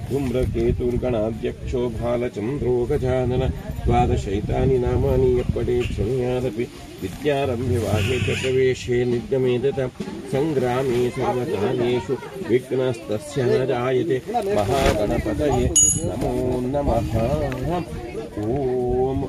धूम्रकेतुर्गणाध्यक्षो भालचन्द्रो गजानन द्वादशैतानि नामानि यप्पटे शृणुयादपि विद्यारम्भ्यवाहे च प्रवेशे निर्गमेदत सङ्ग्रामे सर्वकालेषु विघ्नस्तस्य न जायते महागणपतये नमो नमः। ओम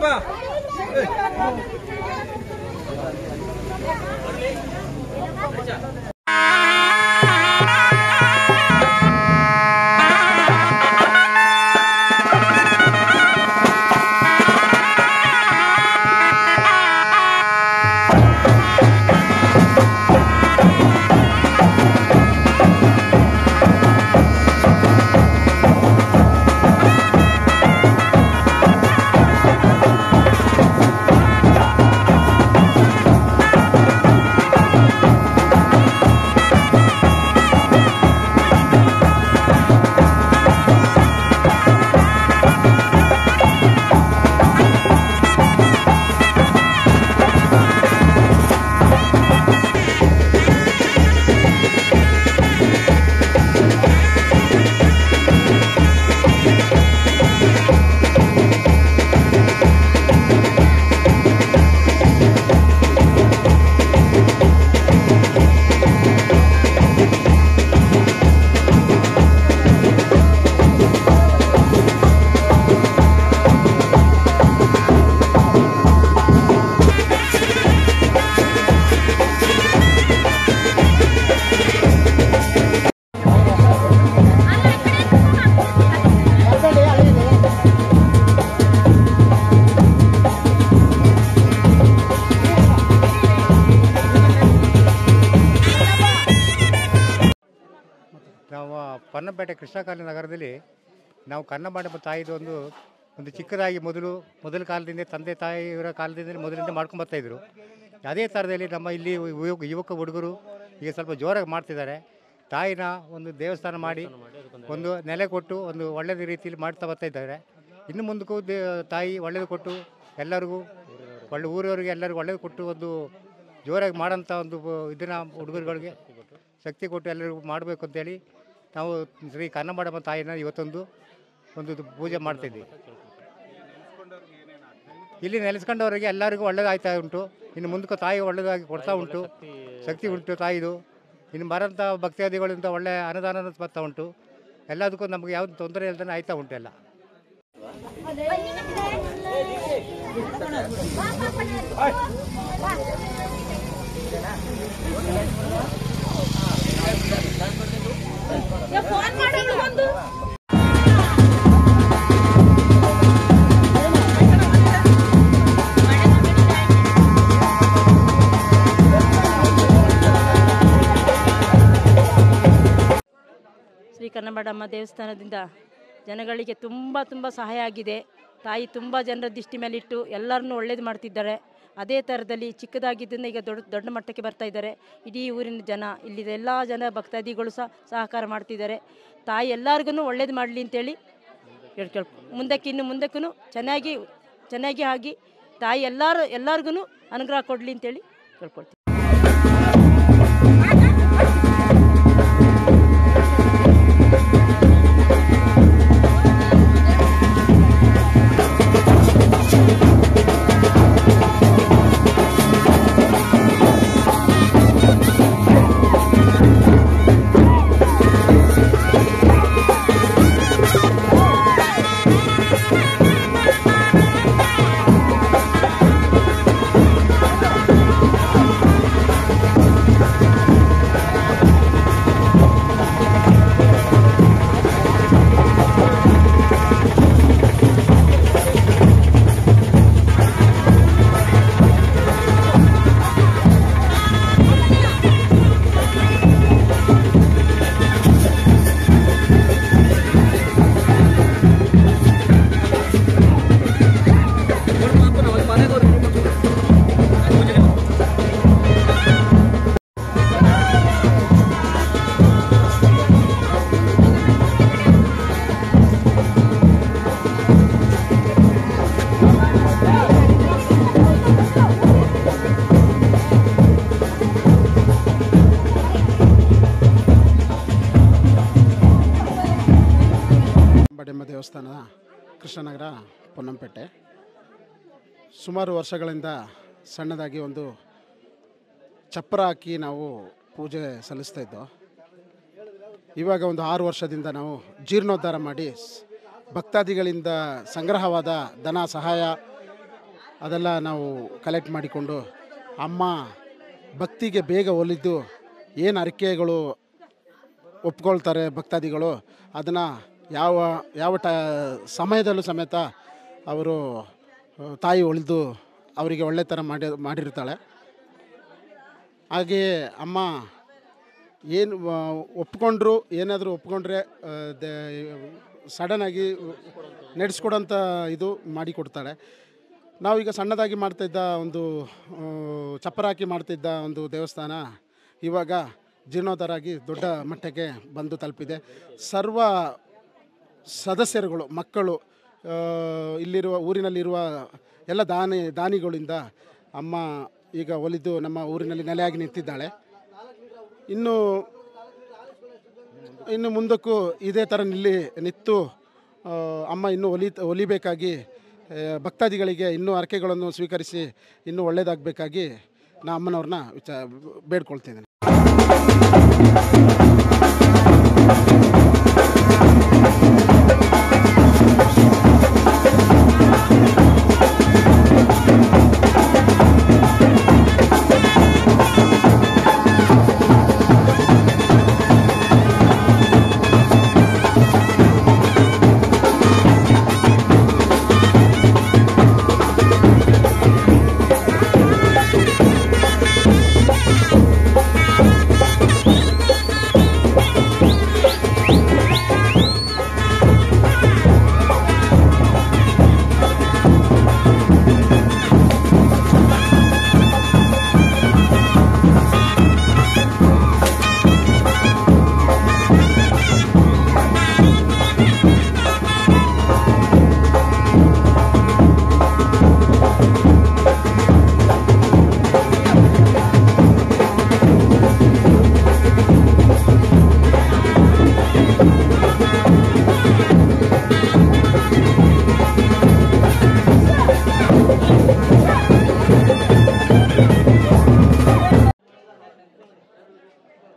ನಾವು ಪೊನ್ನಂಪೇಟೆ ಕೃಷ್ಣಕಾಲಿ ನಗರದಲ್ಲಿ ನಾವು ಕನ್ನಂಬಾಡಿ ತಾಯಿದು ಒಂದು ಚಿಕ್ಕದಾಗಿ ಮೊದಲ ಕಾಲದಿಂದ ತಂದೆ ತಾಯಿಯವರ ಕಾಲದಿಂದ ಮೊದಲಿಂದ ಮಾಡ್ಕೊಂಬರ್ತಾಯಿದ್ರು. ಅದೇ ಥರದಲ್ಲಿ ನಮ್ಮ ಇಲ್ಲಿ ಯುವಕ ಹುಡುಗರು ಈಗ ಸ್ವಲ್ಪ ಜೋರಾಗಿ ಮಾಡ್ತಿದ್ದಾರೆ. ತಾಯಿನ ಒಂದು ದೇವಸ್ಥಾನ ಮಾಡಿ ಒಂದು ನೆಲೆ ಕೊಟ್ಟು ಒಂದು ಒಳ್ಳೆಯ ರೀತಿಯಲ್ಲಿ ಮಾಡ್ತಾ ಬರ್ತಾಯಿದ್ದಾರೆ. ಇನ್ನು ಮುಂದಕ್ಕೂ ತಾಯಿ ಒಳ್ಳೇದು ಕೊಟ್ಟು ಎಲ್ಲರಿಗೂ ಊರವರಿಗೆ ಎಲ್ಲರಿಗೂ ಒಳ್ಳೇದು ಕೊಟ್ಟು ಒಂದು ಜೋರಾಗಿ ಮಾಡೋಂಥ ಒಂದು ಇದನ್ನು ಹುಡುಗರುಗಳಿಗೆ ಶಕ್ತಿ ಕೊಟ್ಟು ಎಲ್ಲರಿಗೂ ಮಾಡಬೇಕು ಅಂತೇಳಿ ನಾವು ಶ್ರೀ ಕನ್ನಂಬಾಡಮ್ಮ ತಾಯಿನ ಇವತ್ತೊಂದು ಪೂಜೆ ಮಾಡ್ತಿದ್ವಿ. ಇಲ್ಲಿ ನೆಲೆಸ್ಕೊಂಡವರಿಗೆ ಎಲ್ಲರಿಗೂ ಒಳ್ಳೇದಾಗ್ತಾ ಉಂಟು. ಇನ್ನು ಮುಂದಕ್ಕೆ ತಾಯಿ ಒಳ್ಳೇದಾಗಿ ಕೊಡ್ತಾ ಉಂಟು, ಶಕ್ತಿ ಉಂಟು ತಾಯಿದು. ಇನ್ನು ಬರೋಂಥ ಭಕ್ತಾದಿಗಳಿಂದ ಒಳ್ಳೆಯ ಅನುದಾನ ಬರ್ತಾ ಉಂಟು. ಎಲ್ಲದಕ್ಕೂ ನಮಗೆ ಯಾವ್ದು ತೊಂದರೆ ಇಲ್ದೇ ಆಯ್ತಾ ಉಂಟು ಎಲ್ಲ. ಶ್ರೀ ಕನ್ನಂಬಾಡಮ್ಮ ದೇವಸ್ಥಾನದಿಂದ ಜನಗಳಿಗೆ ತುಂಬ ಸಹಾಯ ಆಗಿದೆ. ತಾಯಿ ತುಂಬ ಜನರ ದೃಷ್ಟಿ ಮೇಲಿಟ್ಟು ಎಲ್ಲರನ್ನೂ ಒಳ್ಳೇದು ಮಾಡ್ತಿದ್ದಾರೆ. ಅದೇ ಥರದಲ್ಲಿ ಚಿಕ್ಕದಾಗಿದ್ದರಿಂದ ಈಗ ದೊಡ್ಡ ಮಟ್ಟಕ್ಕೆ ಬರ್ತಾ ಇದ್ದಾರೆ. ಇಡೀ ಊರಿನ ಜನ, ಇಲ್ಲಿದ ಎಲ್ಲ ಜನ ಭಕ್ತಾದಿಗಳು ಸಹಕಾರ ಮಾಡ್ತಿದ್ದಾರೆ. ತಾಯಿ ಎಲ್ಲರಿಗೂ ಒಳ್ಳೇದು ಮಾಡಲಿ ಅಂತೇಳಿ ಇನ್ನು ಮುಂದಕ್ಕೂ ಚೆನ್ನಾಗಿ ಆಗಿ ತಾಯಿ ಎಲ್ಲರಿಗೂ ಅನುಗ್ರಹ ಕೊಡಲಿ ಅಂತೇಳಿ ಕೇಳ್ಕೊಳ್ತೀವಿ. ದೇವಸ್ಥಾನ ಕೃಷ್ಣನಗರ ಪೊನ್ನಂಪೇಟೆ. ಸುಮಾರು ವರ್ಷಗಳಿಂದ ಸಣ್ಣದಾಗಿ ಒಂದು ಚಪ್ಪರ ಹಾಕಿ ನಾವು ಪೂಜೆ ಸಲ್ಲಿಸ್ತಾ ಇದ್ದೋ. ಇವಾಗ ಒಂದು 6 ವರ್ಷದಿಂದ ನಾವು ಜೀರ್ಣೋದ್ಧಾರ ಮಾಡಿ ಭಕ್ತಾದಿಗಳಿಂದ ಸಂಗ್ರಹವಾದ ಧನ ಸಹಾಯ ಅದೆಲ್ಲ ನಾವು ಕಲೆಕ್ಟ್ ಮಾಡಿಕೊಂಡು ಅಮ್ಮ ಭಕ್ತಿಗೆ ಬೇಗ ಒಲಿದು ಏನು ಹರಕೆಗಳು ಒಪ್ಕೊಳ್ತಾರೆ ಭಕ್ತಾದಿಗಳು ಅದನ್ನು ಯಾವ ಯಾವ ಸಮಯದಲ್ಲೂ ಸಮೇತ ಅವರು ತಾಯಿ ಒಲಿದು ಅವರಿಗೆ ಒಳ್ಳೆ ಥರ ಮಾಡಿರ್ತಾಳೆ. ಹಾಗೆಯೇ ಅಮ್ಮ ಏನು ಒಪ್ಕೊಂಡ್ರು ಏನಾದರೂ ಒಪ್ಕೊಂಡ್ರೆ ಸಡನ್ನಾಗಿ ನಡೆಸ್ಕೊಡೋಂಥ ಇದು ಮಾಡಿಕೊಡ್ತಾಳೆ. ನಾವೀಗ ಸಣ್ಣದಾಗಿ ಮಾಡ್ತಾಯಿದ್ದ ಒಂದು ಚಪ್ಪರ ಹಾಕಿ ಮಾಡ್ತಿದ್ದ ಒಂದು ದೇವಸ್ಥಾನ ಇವಾಗ ಜೀರ್ಣೋದ್ಧಾರ ಆಗಿ ದೊಡ್ಡ ಮಟ್ಟಕ್ಕೆ ಬಂದು ತಲುಪಿದೆ. ಸರ್ವ ಸದಸ್ಯರುಗಳು ಮಕ್ಕಳು ಇಲ್ಲಿರುವ ಊರಿನಲ್ಲಿರುವ ಎಲ್ಲ ದಾನಿಗಳಿಂದ ಅಮ್ಮ ಈಗ ಒಲಿದು ನಮ್ಮ ಊರಿನಲ್ಲಿ ನೆಲೆಯಾಗಿ ನಿಂತಿದ್ದಾಳೆ. ಇನ್ನು ಮುಂದಕ್ಕೂ ಇದೇ ಥರ ನಿಂತು ಅಮ್ಮ ಇನ್ನೂ ಒಲಿಬೇಕಾಗಿ ಭಕ್ತಾದಿಗಳಿಗೆ ಇನ್ನೂ ಹರಕೆಗಳನ್ನು ಸ್ವೀಕರಿಸಿ ಇನ್ನೂ ಒಳ್ಳೆಯದಾಗಬೇಕಾಗಿ ನಾ ಅಮ್ಮನವ್ರನ್ನ ಬೇಡ್ಕೊಳ್ತಿದ್ದೇನೆ.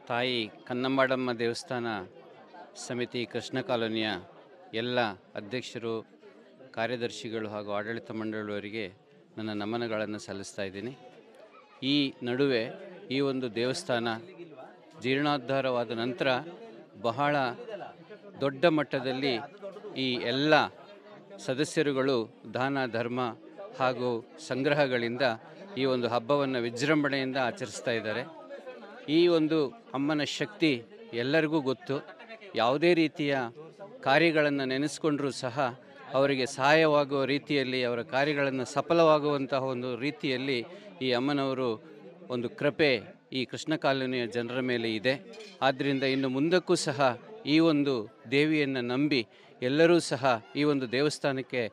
ತಾಯಿ ಕನ್ನಂಬಾಡಮ್ಮ ದೇವಸ್ಥಾನ ಸಮಿತಿ ಕೃಷ್ಣ ಕಾಲೋನಿಯ ಎಲ್ಲ ಅಧ್ಯಕ್ಷರು, ಕಾರ್ಯದರ್ಶಿಗಳು ಹಾಗೂ ಆಡಳಿತ ಮಂಡಳಿಯವರಿಗೆ ನನ್ನ ನಮನಗಳನ್ನು ಸಲ್ಲಿಸ್ತಾ ಇದ್ದೀನಿ. ಈ ನಡುವೆ ಈ ಒಂದು ದೇವಸ್ಥಾನ ಜೀರ್ಣೋದ್ಧಾರವಾದ ನಂತರ ಬಹಳ ದೊಡ್ಡ ಮಟ್ಟದಲ್ಲಿ ಈ ಎಲ್ಲ ಸದಸ್ಯರುಗಳು ದಾನ ಧರ್ಮ ಹಾಗೂ ಸಂಗ್ರಹಗಳಿಂದ ಈ ಒಂದು ಹಬ್ಬವನ್ನು ವಿಜೃಂಭಣೆಯಿಂದ ಆಚರಿಸ್ತಾ ಇದ್ದಾರೆ. ಈ ಒಂದು ಅಮ್ಮನ ಶಕ್ತಿ ಎಲ್ಲರಿಗೂ ಗೊತ್ತು. ಯಾವುದೇ ರೀತಿಯ ಕಾರ್ಯಗಳನ್ನು ನೆನೆಸ್ಕೊಂಡ್ರೂ ಸಹ ಅವರಿಗೆ ಸಹಾಯವಾಗುವ ರೀತಿಯಲ್ಲಿ, ಅವರ ಕಾರ್ಯಗಳನ್ನು ಸಫಲವಾಗುವಂತಹ ಒಂದು ರೀತಿಯಲ್ಲಿ ಈ ಅಮ್ಮನವರು ಒಂದು ಕೃಪೆ ಈ ಕೃಷ್ಣ ಕಾಲೋನಿಯ ಜನರ ಮೇಲೆ ಇದೆ. ಆದ್ದರಿಂದ ಇನ್ನು ಮುಂದಕ್ಕೂ ಸಹ ಈ ಒಂದು ದೇವಿಯನ್ನು ನಂಬಿ ಎಲ್ಲರೂ ಸಹ ಈ ಒಂದು ದೇವಸ್ಥಾನಕ್ಕೆ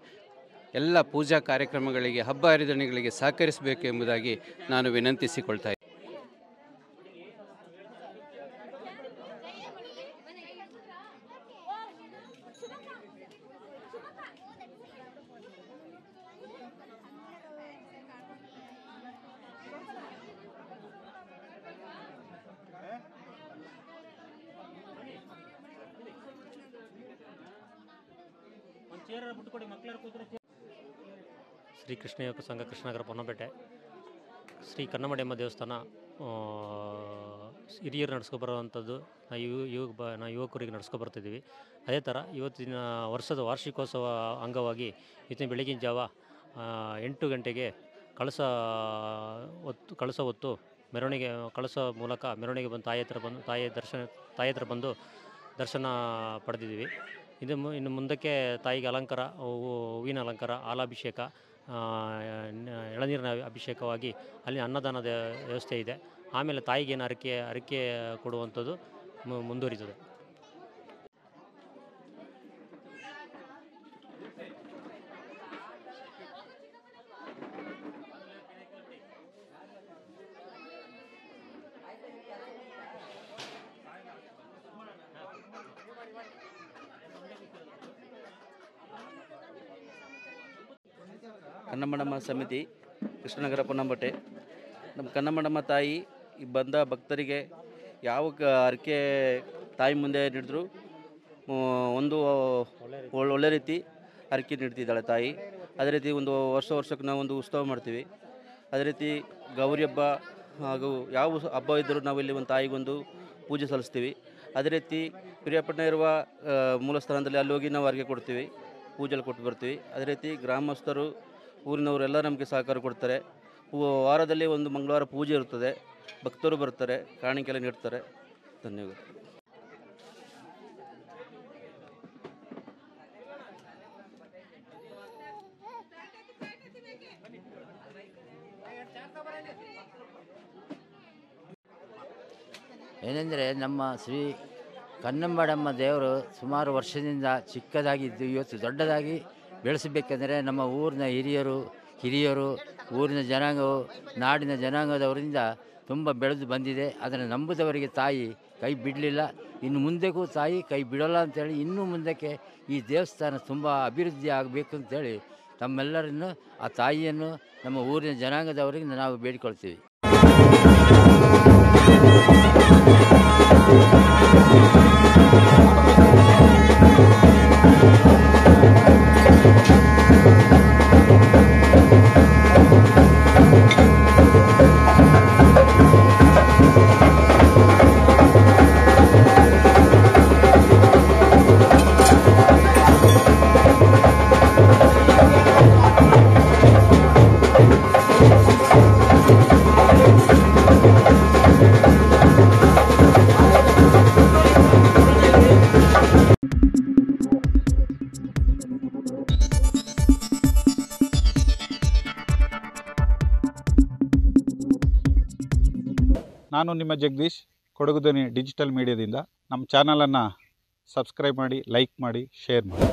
ಎಲ್ಲ ಪೂಜಾ ಕಾರ್ಯಕ್ರಮಗಳಿಗೆ, ಹಬ್ಬ ಹರಿದಿನಗಳಿಗೆ ಸಹಕರಿಸಬೇಕು ಎಂಬುದಾಗಿ ನಾನು ವಿನಂತಿಸಿಕೊಳ್ತಾ ಇದ್ದೀನಿ. ಶ್ರೀ ಕೃಷ್ಣ ಯುವಕ ಸಂಘ ಕೃಷ್ಣನಗರ ಪೊನ್ನಪೇಟೆ ಶ್ರೀ ಕನ್ನಂಬಾಡಮ್ಮ ದೇವಸ್ಥಾನ ಹಿರಿಯರು ನಡೆಸ್ಕೊಬರುವಂಥದ್ದು ನಾವು ಯುವಕರಿಗೆ ನಡೆಸ್ಕೊಬರ್ತಿದ್ದೀವಿ. ಅದೇ ಥರ ಇವತ್ತಿನ ವರ್ಷದ ವಾರ್ಷಿಕೋತ್ಸವ ಅಂಗವಾಗಿ ಇವತ್ತಿನ ಬೆಳಗಿನ ಜಾವ 8 ಗಂಟೆಗೆ ಕಳಸ ಹೊತ್ತು ಮೆರವಣಿಗೆ ಕಳಸ ಮೂಲಕ ಮೆರವಣಿಗೆ ಬಂದು ತಾಯಿ ಹತ್ರ ಬಂದು ದರ್ಶನ ಪಡೆದಿದ್ದೀವಿ. ಇನ್ನು ಮುಂದಕ್ಕೆ ತಾಯಿಗೆ ಅಲಂಕಾರ, ಹೂವಿನ ಅಲಂಕಾರ, ಹಾಲಾಭಿಷೇಕ, ಎಳನೀರಿನ ಅಭಿಷೇಕವಾಗಿ ಅಲ್ಲಿ ಅನ್ನದಾನದ ವ್ಯವಸ್ಥೆ ಇದೆ. ಆಮೇಲೆ ತಾಯಿಗೇನು ಹರಕೆ ಕೊಡುವಂಥದ್ದು ಮುಂದುವರಿತದೆ. ಕನ್ನಂಬಾಡಮ್ಮ ಸಮಿತಿ ಕೃಷ್ಣನಗರ ಪೊನ್ನಂಪೇಟೆ. ನಮ್ಮ ಕನ್ನಂಬಾಡಮ್ಮ ತಾಯಿ ಬಂದ ಭಕ್ತರಿಗೆ ಯಾವ ಹರಕೆ ತಾಯಿ ಮುಂದೆ ನೀಡಿದ್ರು ಒಂದು ಒಳ್ಳೆ ರೀತಿ ಹರಕೆ ನೀಡ್ತಿದ್ದಾಳೆ ತಾಯಿ. ಅದೇ ರೀತಿ ಒಂದು ವರ್ಷಕ್ಕೆ ನಾವು ಒಂದು ಉತ್ಸವ ಮಾಡ್ತೀವಿ. ಅದೇ ರೀತಿ ಗೌರಿ ಹಬ್ಬ ಹಾಗೂ ಯಾವ ಹಬ್ಬ ಇದ್ದರೂ ನಾವಿಲ್ಲಿ ಒಂದು ತಾಯಿಗೊಂದು ಪೂಜೆ ಸಲ್ಲಿಸ್ತೀವಿ. ಅದೇ ರೀತಿ ಪಿರಿಯಾಪಟ್ಟಣ ಇರುವ ಮೂಲ ಸ್ಥಾನದಲ್ಲಿ ಅಲ್ಲಿ ಹೋಗಿ ನಾವು ಅರ್ಗೆ ಕೊಡ್ತೀವಿ, ಪೂಜೆಯಲ್ಲಿ ಕೊಟ್ಟು ಬರ್ತೀವಿ. ಅದೇ ರೀತಿ ಗ್ರಾಮಸ್ಥರು ಊರಿನವರೆಲ್ಲ ನಮಗೆ ಸಹಕಾರ ಕೊಡ್ತಾರೆ. ವಾರದಲ್ಲಿ ಒಂದು ಮಂಗಳವಾರ ಪೂಜೆ ಇರುತ್ತದೆ, ಭಕ್ತರು ಬರ್ತಾರೆ, ಕಾಣಿಕೆಲ್ಲ ನೀಡ್ತಾರೆ. ಧನ್ಯವಾದ. ಏನೆಂದರೆ ನಮ್ಮ ಶ್ರೀ ಕನ್ನಂಬಾಡಮ್ಮ ದೇವರು ಸುಮಾರು ವರ್ಷದಿಂದ ಚಿಕ್ಕದಾಗಿದ್ದು ಇವತ್ತು ದೊಡ್ಡದಾಗಿ ಬೆಳೆಸಬೇಕೆಂದರೆ ನಮ್ಮ ಊರಿನ ಹಿರಿಯರು ಊರಿನ ಜನಾಂಗವು ನಾಡಿನ ಜನಾಂಗದವರಿಂದ ತುಂಬ ಬೆಳೆದು ಬಂದಿದೆ. ಅದನ್ನು ನಂಬುದವರಿಗೆ ತಾಯಿ ಕೈ ಬಿಡಲಿಲ್ಲ, ಇನ್ನು ಮುಂದೆಗೂ ತಾಯಿ ಕೈ ಬಿಡೋಲ್ಲ ಅಂತೇಳಿ ಇನ್ನೂ ಮುಂದಕ್ಕೆ ಈ ದೇವಸ್ಥಾನ ತುಂಬ ಅಭಿವೃದ್ಧಿ ಆಗಬೇಕು ಅಂತೇಳಿ ತಮ್ಮೆಲ್ಲರನ್ನು ಆ ತಾಯಿಯನ್ನು ನಮ್ಮ ಊರಿನ ಜನಾಂಗದವರಿಗೆ ನಾವು ಬೇಡಿಕೊಳ್ತೀವಿ. ನಾನು ನಿಮ್ಮ ಜಗದೀಶ್, ಕೊಡಗು ಧ್ವನಿ ಡಿಜಿಟಲ್ ಮೀಡಿಯಾದಿಂದ. ನಮ್ಮ ಚಾನಲನ್ನು ಸಬ್ಸ್ಕ್ರೈಬ್ ಮಾಡಿ, ಲೈಕ್ ಮಾಡಿ, ಶೇರ್ ಮಾಡಿ.